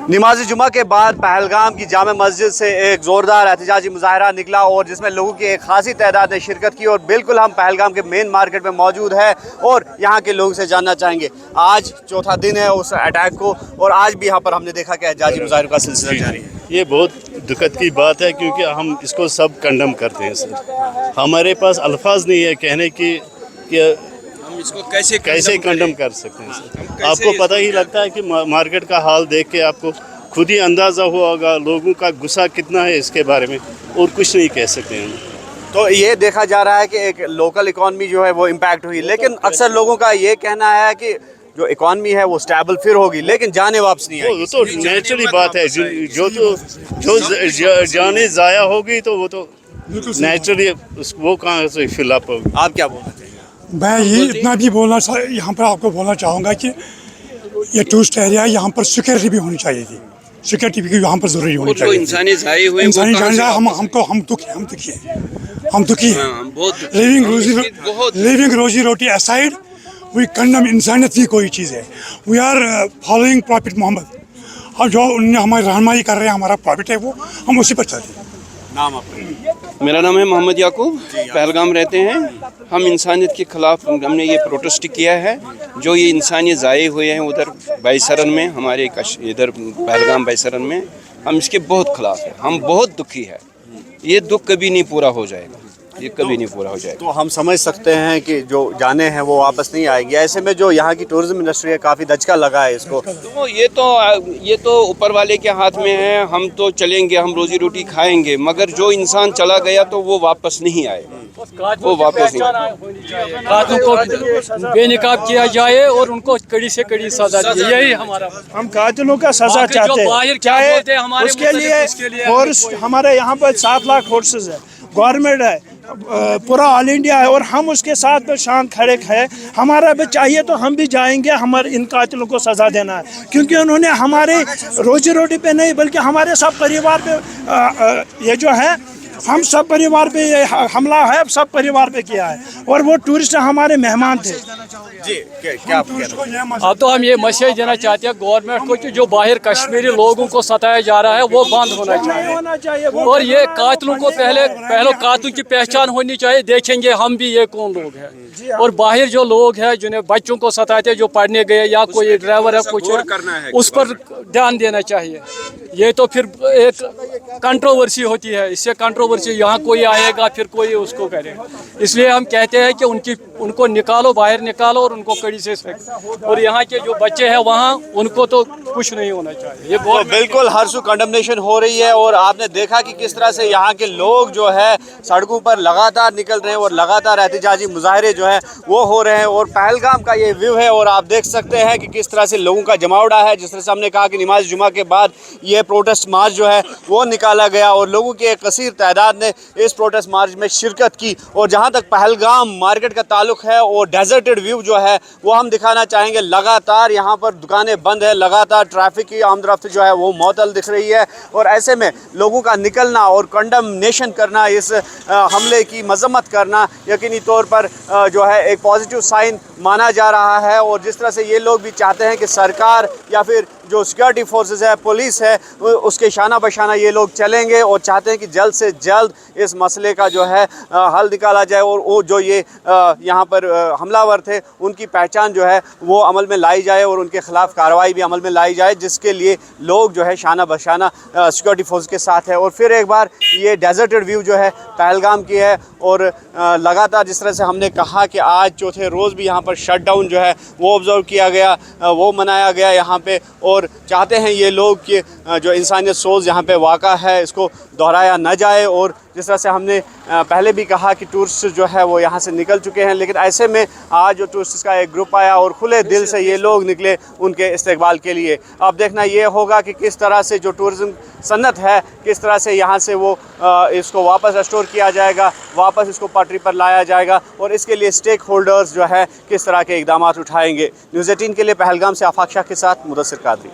नमाज जुमा के बाद पहलगाम की जामे मस्जिद से एक ज़ोरदार एहतजाजी मुजाहरा निकला और जिसमें लोगों की एक खासी तादाद ने शिरकत की। और बिल्कुल हम पहलगाम के मेन मार्केट में मौजूद है और यहाँ के लोगों से जानना चाहेंगे। आज चौथा दिन है उस अटैक को और आज भी यहाँ पर हमने देखा कि एहतजाजी मुजाहरों का सिलसिला जारी है। ये बहुत दुखद की बात है क्योंकि हम इसको सब कंडम करते हैं सर। हमारे पास अल्फाज नहीं है कहने की कि हम इसको कैसे कंडम कर सकते हैं सर। आपको पता ही लगता है कि मार्केट का हाल देख के आपको खुद ही अंदाज़ा हुआ होगा लोगों का गुस्सा कितना है इसके बारे में, और कुछ नहीं कह सकते हम। तो ये देखा जा रहा है कि एक लोकल इकॉनमी जो है वो इम्पैक्ट हुई, लेकिन अक्सर लोगों का ये कहना है कि जो इकॉनमी है वो स्टेबल फिर होगी लेकिन जाने वापस नहीं आएगी। वो तो नेचुरली बात है, जो जाने ज़ाया होगी तो वो तो नेचुरली वो कहाँ से फिलअप होगी। आप क्या बोलना चाहिए? मैं ये इतना भी बोलना यहाँ पर आपको बोलना चाहूँगा कि ये टूरिस्ट एरिया है, यहाँ पर सिक्योरिटी भी होनी चाहिए थी। सिक्योरिटी भी यहाँ पर ज़रूरी होनी चाहिए। इंसानी ज़ाये हुए हम दुखी हैं। लिविंग रोजी रोटी असाइड वी कंडम इंसानियत की कोई चीज़ है। We are following prophet Mohammad. अब जो उन्हें हमारी रहनुमाई कर रहे हैं, हमारा प्रॉफिट है वो हम उसी पर चलते हैं। नाम आपका? मेरा नाम है मोहम्मद याकूब, पहलगाम रहते हैं। हम इंसानियत के ख़िलाफ़ हमने ये प्रोटेस्ट किया है। जो ये इंसानियत ज़ाये हुए हैं उधर बाईसरन में, हमारे इधर पहलगाम बाईसरन में, हम इसके बहुत ख़िलाफ़ हैं। हम बहुत दुखी है। ये दुख कभी नहीं पूरा हो जाएगा, ये कभी नहीं पूरा हो जाएगा। तो हम समझ सकते हैं कि जो जाने हैं वो वापस नहीं आएंगी। ऐसे में जो यहाँ की टूरिज्म इंडस्ट्री है काफ़ी दचका लगा है इसको। तो ये तो ऊपर वाले के हाथ में है। हम तो चलेंगे, हम रोजी रोटी खाएंगे, मगर जो इंसान चला गया तो वो वापस नहीं आएगा। वो वापस नहीं। कातलों को बेनकाब किया जाए और उनको कड़ी से कड़ी सजा दी। यही हमारा, हम कातिलों का सजा चाहते हैं। चाहे उसके लिए फोर्स हमारे यहाँ पर 7 लाख फोर्सेस है, गवर्नमेंट है, पूरा ऑल इंडिया है और हम उसके साथ में शांत खड़े हैं। हमारा भी चाहिए तो हम भी जाएंगे। हमारे इन कातिलों को सज़ा देना है क्योंकि उन्होंने हमारे रोजी रोटी पे नहीं बल्कि हमारे सब परिवार पे ये जो है, हम सब परिवार पे ये हमला है, सब परिवार पे किया है। और वो टूरिस्ट हमारे मेहमान थे। जी क्या आप कह रहे हैं? अब तो हम ये मैसेज देना चाहते हैं गवर्नमेंट को कि जो बाहर कश्मीरी लोगों को सताया जा रहा है वो बंद होना चाहिए। और ये कातिलों को पहले कातिल की पहचान होनी चाहिए। देखेंगे हम भी ये कौन लोग हैं। और बाहर जो लोग हैं जिन्हें बच्चों को सताते, जो पढ़ने गए या कोई ड्राइवर है कुछ है, उस पर ध्यान देना चाहिए। ये तो फिर एक कंट्रोवर्सी होती है। इससे कंट्रोवर्सी यहाँ कोई आएगा फिर कोई उसको करेगा। इसलिए हम कहते हैं कि उनको निकालो, बाहर निकालो और उनको कड़ी से और यहाँ के जो बच्चे हैं वहाँ उनको तो कुछ नहीं होना चाहिए। ये तो बिल्कुल हर्षु कंडमनेशन हो रही है और आपने देखा कि किस तरह से यहाँ के लोग जो है सड़कों पर लगातार निकल रहे हैं और लगातार एहतजाजी मुजाहरे जो है वो हो रहे हैं। और पहलगाम का ये व्यू है और आप देख सकते हैं कि किस तरह से लोगों का जमावड़ा है। जिस तरह से हमने कहा कि नमाज जुमा के बाद ये प्रोटेस्ट मार्च जो है वो निकाला गया और लोगों की एक कसीर तादाद ने इस प्रोटेस्ट मार्च में शिरकत की। और जहाँ तक पहलगाम मार्केट का ताल्लुक है और डेजर्टेड व्यू जो है वो हम दिखाना चाहेंगे। लगातार यहाँ पर दुकानें बंद है, लगातार ट्रैफिक की आमदरफ्त जो है वो मअतल दिख रही है। और ऐसे में लोगों का निकलना और कंडमनेशन करना, इस हमले की मजम्मत करना यकीनी तौर पर जो है एक पॉजिटिव साइन माना जा रहा है। और जिस तरह से ये लोग भी चाहते हैं कि सरकार या फिर जो सिक्योरिटी फोर्सेस है, पुलिस है, उसके शाना बशाना ये लोग चलेंगे और चाहते हैं कि जल्द से जल्द इस मसले का जो है हल निकाला जाए और वो जो ये यहाँ पर हमलावर थे उनकी पहचान जो है वो अमल में लाई जाए और उनके ख़िलाफ़ कार्रवाई भी अमल में लाई जाए, जिसके लिए लोग जो है शाना बशाना सिक्योरिटी फोर्स के साथ है। और फिर एक बार ये डेजर्टेड व्यू जो है पहलगाम की है और लगातार जिस तरह से हमने कहा कि आज चौथे रोज़ भी यहाँ पर शट डाउन जो है वो ऑब्ज़र्व किया गया, वो मनाया गया यहाँ पे। और चाहते हैं ये लोग कि जो इंसानियत सोच यहाँ पे वाक़ा है इसको दोहराया न जाए। और जिस तरह से हमने पहले भी कहा कि टूरिस्ट जो है वो यहाँ से निकल चुके हैं, लेकिन ऐसे में आज जो टूरिस्ट का एक ग्रुप आया और खुले दिल से ये लोग निकले उनके इस्तकबाल के लिए। अब देखना ये होगा कि किस तरह से जो टूरिज़म सन्नत है किस तरह से यहाँ से वो इसको वापस रेस्टोर किया जाएगा, वापस इसको पटरी पर लाया जाएगा और इसके लिए स्टेक होल्डर्स जो है किस तरह के इकदाम उठाएंगे। न्यूज़ 18 के लिए पहलगाम से आफाक शाह के साथ मुदस्सिर कादरी।